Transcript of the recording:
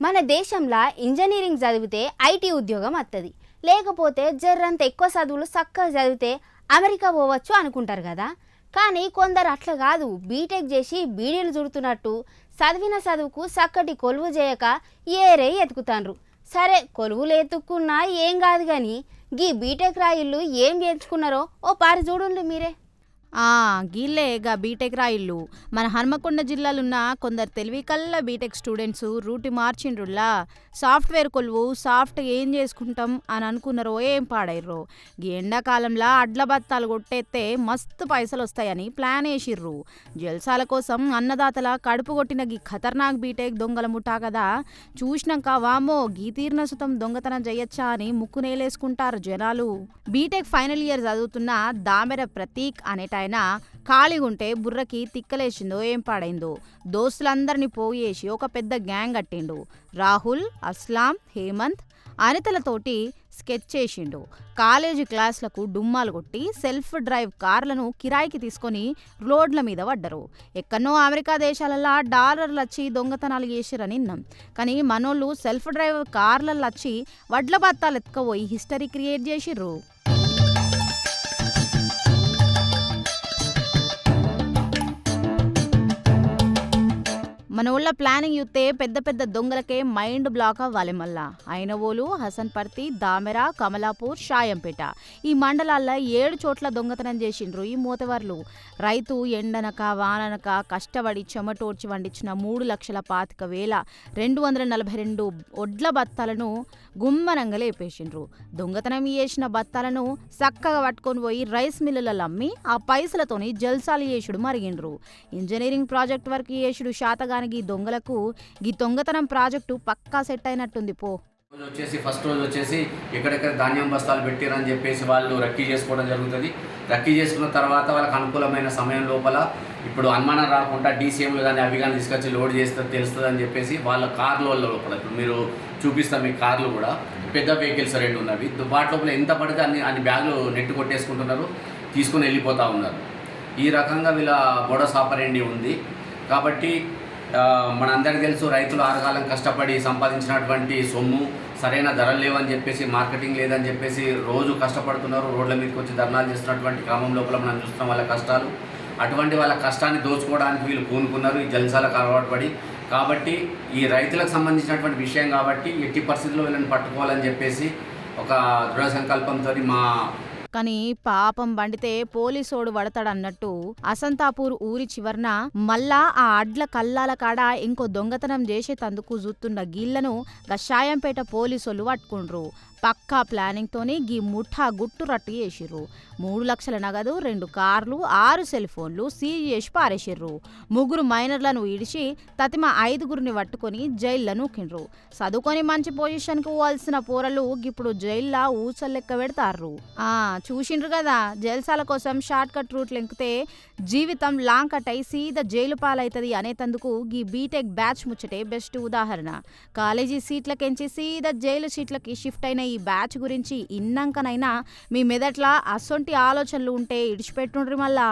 మన దేశంలో ఇంజనీరింగ్ చదివితే ఐటీ ఉద్యోగం వస్తుంది, లేకపోతే జర్రంత ఎక్కువ చదువులు చక్కగా చదివితే అమెరికా పోవచ్చు అనుకుంటారు కదా. కానీ కొందరు అట్లా కాదు, బీటెక్ చేసి బీడీలు చుడుతున్నట్టు చదివిన చదువుకు చక్కటి కొలువు చేయక ఏరే ఎతుకుతాండ్రు. సరే కొలువులు ఎత్తుక్కున్నా ఏం కాదు కానీ గీ బీటెక్ రాయిళ్ళు ఏం చేర్చుకున్నారో ఓ పారి చూడండి మీరే. గీళ్ళే గా బీటెక్ రాయిళ్ళు. మన హన్మకొండ జిల్లాలున్న కొందరు తెలివికల్లా బీటెక్ స్టూడెంట్స్ రూటి మార్చిండ్రుల్లా. సాఫ్ట్వేర్ కొలువు సాఫ్ట్ ఏం చేసుకుంటాం అని అనుకున్నారో ఏం పాడైర్రో. గీ ఎండాకాలంలో అడ్ల బత్తాలు కొట్టేస్తే మస్తు పైసలు వస్తాయని ప్లాన్ వేసిర్రు. జల్సాల కోసం అన్నదాతల కడుపు కొట్టిన గీ ఖతర్నాక్ బీటెక్ దొంగల ముఠా కదా. చూసినాక వామో గీ తీర్న సుతం దొంగతనం చేయొచ్చా అని ముక్కునేలేసుకుంటారు జనాలు. బీటెక్ ఫైనల్ ఇయర్ చదువుతున్న దామెర ప్రతీక్ అనేట ఖాళీగుంటే బుర్రకి తిక్కలేసిందో ఏం పాడైందో దోస్తులందరినీ పోయేసి ఒక పెద్ద గ్యాంగ్ కట్టిండు. రాహుల్, అస్లాం, హేమంత్ అనితలతోటి స్కెచ్ చేసిండు. కాలేజీ క్లాసులకు డుమ్మాలు కొట్టి సెల్ఫ్ డ్రైవ్ కార్లను కిరాయికి తీసుకొని రోడ్ల మీద పడ్డరు. ఎక్కడనో అమెరికా దేశాలల్లో డాలర్లు వచ్చి దొంగతనాలు చేసిరని విన్నాం. కానీ మనోళ్ళు సెల్ఫ్ డ్రైవ్ కార్లలో వచ్చి వడ్ల బత్తాలు ఎత్తుకపోయి హిస్టరీ క్రియేట్ చేసిర్రు. మన ఊళ్ళ ప్లానింగ్ చూస్తే పెద్ద పెద్ద దొంగలకే మైండ్ బ్లాక్ అవ్వాలి. మళ్ళా అయినవోలు, హసన్పర్తి, దామెర, కమలాపూర్, షాయంపేట ఈ మండలాల్లో 7 చోట్ల దొంగతనం చేసిండ్రు ఈ మూతవర్లు. రైతు ఎండనక వాననక కష్టపడి చెమటోడ్చి వండించిన 3,25,242 ఒడ్ల బత్తాలను గుమ్మనంగా లేపేసిండ్రు. దొంగతనం చేసిన బత్తాలను చక్కగా పట్టుకొని పోయి రైస్ మిల్లులలో అమ్మి ఆ పైసలతోని జల్సాలు చేసుడు మరిగిండ్రు. ఇంజనీరింగ్ ప్రాజెక్ట్ వర్క్ చేసుడు శాతగాని గీ దొంగలకు గీ దొంగతనం ప్రాజెక్టు పక్కా సెట్ అయినట్టుంది పో. ఫస్ట్ రోజు వచ్చేసి ఎక్కడెక్కడ ధాన్యం బస్తాలు పెట్టిరని చెప్పేసి వాళ్ళు రక్కీ చేసుకోవడం జరుగుతుంది. రక్కీ చేసుకున్న తర్వాత వాళ్ళకి అనుకూలమైన సమయం లోపల ఇప్పుడు అనుమానం రాకుండా డీసీఎంలు కానీ అవి కానీ తీసుకొచ్చి లోడ్ చేస్తే తెలుస్తుంది అని చెప్పేసి వాళ్ళ కార్ల లోపల ఇప్పుడు మీరు చూపిస్తాం. మీ కార్లు కూడా పెద్ద వెహికల్స్ 2 ఉన్నవి. వాటి లోపల ఎంత పడితే అన్ని బ్యాగులు నెట్టు కొట్టేసుకుంటున్నారు, తీసుకుని వెళ్ళిపోతూ ఉన్నారు. ఈ రకంగా వీళ్ళ బోడస్ ఆపరేండి ఉంది. కాబట్టి మనందరికీ తెలుసు, రైతులు ఆరుగాలం కష్టపడి సంపాదించినటువంటి సొమ్ము సరైన ధరలు లేవని చెప్పేసి, మార్కెటింగ్ లేదని చెప్పేసి రోజు కష్టపడుతున్నారు. రోడ్ల మీదకి వచ్చి ధర్నాలు చేస్తున్నటువంటి క్రమం లోపల మనం చూస్తున్నాం వాళ్ళ కష్టాలు. అటువంటి వాళ్ళ కష్టాన్ని దోచుకోవడానికి వీళ్ళు పూనుకున్నారు ఈ జల్సాలకు అలవాటు పడి. కాబట్టి ఈ రైతులకు సంబంధించినటువంటి విషయం కాబట్టి ఎట్టి పరిస్థితుల్లో వీళ్ళని పట్టుకోవాలని చెప్పేసి ఒక దృఢ సంకల్పంతో కానీ పాపం బండితే పోలీసోడు పడతాడన్నట్టు అసంతాపూర్ ఊరి చివర్న మళ్ళా ఆ అడ్ల కల్లాల కాడ ఇంకో దొంగతనం చేసేతందుకు చూస్తున్న గీళ్లను గషాయంపేట పోలీసోళ్ళు పట్టుకుండ్రు. పక్కా ప్లానింగ్ తోని గీ ముఠా గుట్టు రట్టు చేసిర్రు. 3 లక్షల నగదు, 2 కార్లు, 6 సెల్ ఫోన్లు సీజ్ చేసి పారేసిర్రు. 3 మైనర్లను ఈడిచి తతిమ 5గురిని పట్టుకొని జైల్లో నూకిండ్రు. చదువుకొని మంచి పొజిషన్కి పోవాల్సిన పోరలు ఇప్పుడు జైల్లో ఊచల్లెక్క పెడతారు. చూసిండ్రు కదా, జల్సాల కోసం షార్ట్ కట్ రూట్లు ఎంకితే జీవితం లాంగ్ కట్ అయి సీదా జైలు పాలవుతుంది అనేతందుకు గీ బీటెక్ బ్యాచ్ ముచ్చటే బెస్ట్ ఉదాహరణ. కాలేజీ సీట్లకెంచి సీదా జైలు సీట్లకి షిఫ్ట్ అయిన ఈ బ్యాచ్ గురించి ఇన్నాకనైనా మీ మెదట్ల అసొంటి ఆలోచనలు ఉంటే ఇడిచిపెట్టుండ్రి మళ్ళా.